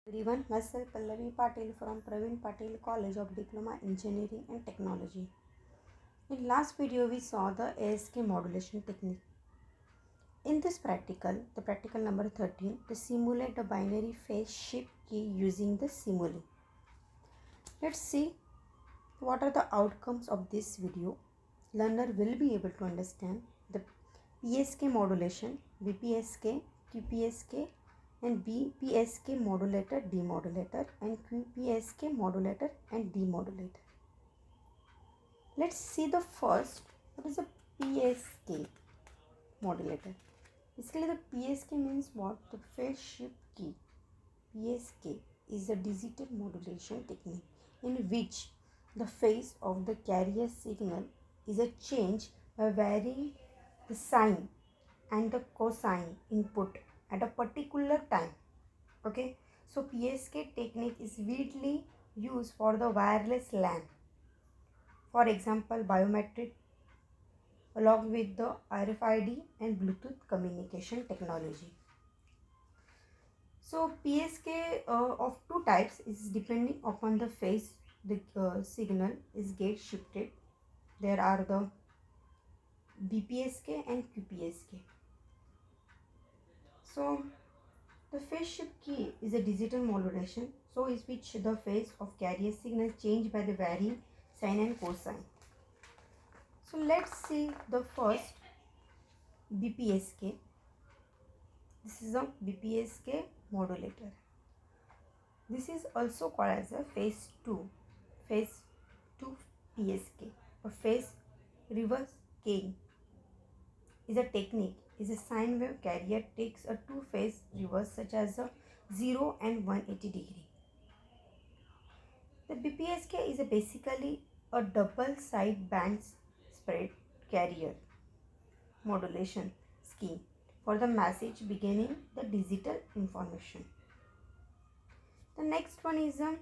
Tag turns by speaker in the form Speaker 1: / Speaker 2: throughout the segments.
Speaker 1: Everyone, myself Pallavi Patil from Praveen Patil College of Diploma Engineering and Technology. In last video we saw the ASK modulation technique. In this the practical number 13, to simulate the binary phase shift key using the simile. Let's see what are the outcomes of this video. Learner will be able to understand the PSK modulation, BPSK, QPSK and BPSK modulator, demodulator and QPSK modulator and demodulator. Let's see the first. What is a PSK modulator? Basically the PSK means what? The phase shift key. PSK is a digital modulation technique in which the phase of the carrier signal is a change by varying the sine and the cosine input at a particular time. Okay, so PSK technique is widely used for the wireless LAN, for example biometric, along with the RFID and Bluetooth communication technology. So PSK of two types is depending upon the phase the signal is get shifted. There are the BPSK and QPSK. So the phase shift key is a digital modulation, so is which the phase of carrier signal change by the varying sine and cosine. So let's see the first BPSK. This is a BPSK modulator. This is also called as a phase 2 PSK or phase reverse keying. Is a technique, is a sine wave carrier takes a two-phase reverse such as a 0 and 180 degree. The BPSK is basically a double side band spread carrier modulation scheme for the message beginning the digital information. The next one is a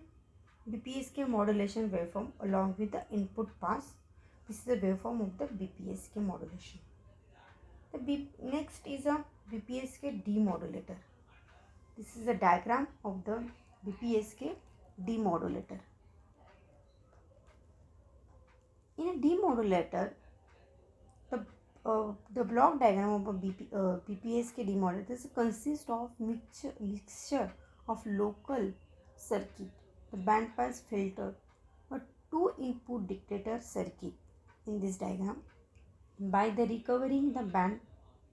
Speaker 1: BPSK modulation waveform along with the input pass. This is the waveform of the BPSK modulation. Next is a BPSK demodulator. This is a diagram of the BPSK demodulator. In a demodulator, the block diagram of a BPSK demodulator consists of mixture of local circuit, the bandpass filter, a two input dictator circuit in this diagram. By the recovering the band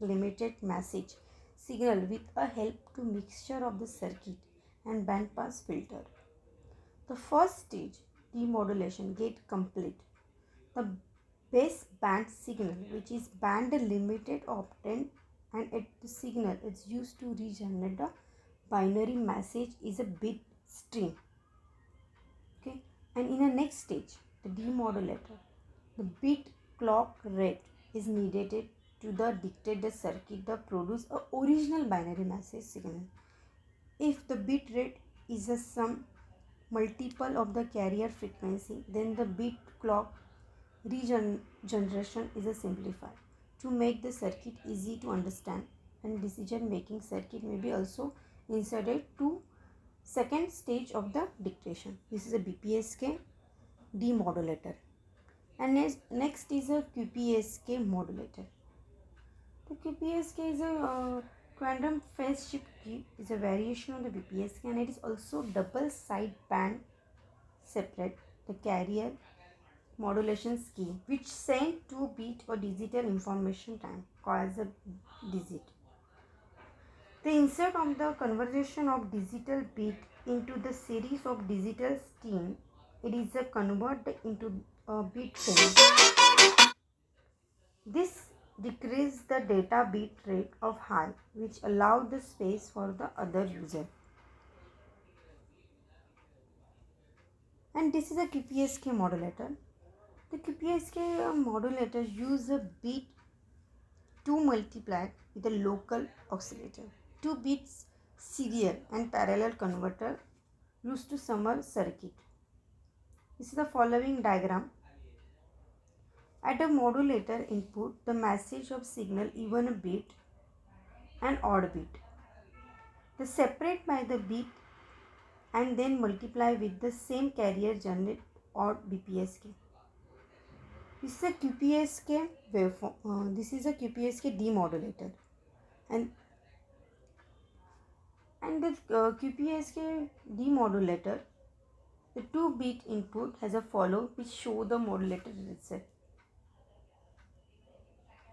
Speaker 1: limited message signal with a help to mixture of the circuit and bandpass filter. The first stage demodulation get complete. The base band signal, which is band limited, obtained and the signal is used to regenerate the binary message is a bit stream. Okay, and in the next stage, the demodulator, the bit clock rate is needed to the dictated circuit that produce a original binary message signal. If the bit rate is a sum multiple of the carrier frequency, then the bit clock regeneration is a simplified to make the circuit easy to understand, and decision making circuit may be also inserted to second stage of the dictation. This is a BPSK demodulator. And next is a QPSK modulator. The QPSK is a quantum phase shift key, is a variation of the BPSK, and it is also double side band separate the carrier modulation scheme which send 2-bit or digital information time called as a digit. The insert of the conversion of digital bit into the series of digital stream, it is a convert into a bit phase. This decrease the data bit rate of high, which allow the space for the other user. And this is a QPSK modulator. The QPSK modulator use a bit 2 multiplied with a local oscillator, 2 bits serial and parallel converter used to summer circuit. This is the following diagram. At a modulator input, the message of signal even a bit and odd bit. The separate by the bit and then multiply with the same carrier generate or BPSK. This is a QPSK waveform. This is a QPSK demodulator, and the QPSK demodulator, the 2-bit input has a follow which show the modulator reset.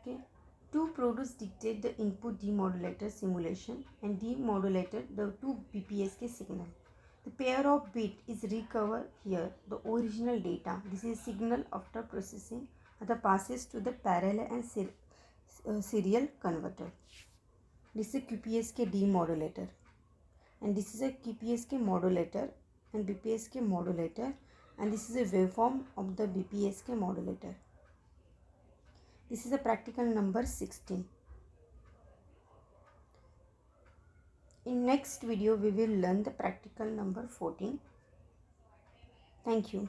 Speaker 1: Okay, 2 produce dictate the input demodulator simulation and demodulator the 2 BPSK signal. The pair of bit is recovered here, the original data. This is signal after processing that passes to the parallel and serial converter. This is a QPSK demodulator, and this is a QPSK modulator and BPSK modulator, and this is a waveform of the BPSK modulator. This is a practical number 16. In next video we will learn the practical number 14. Thank you.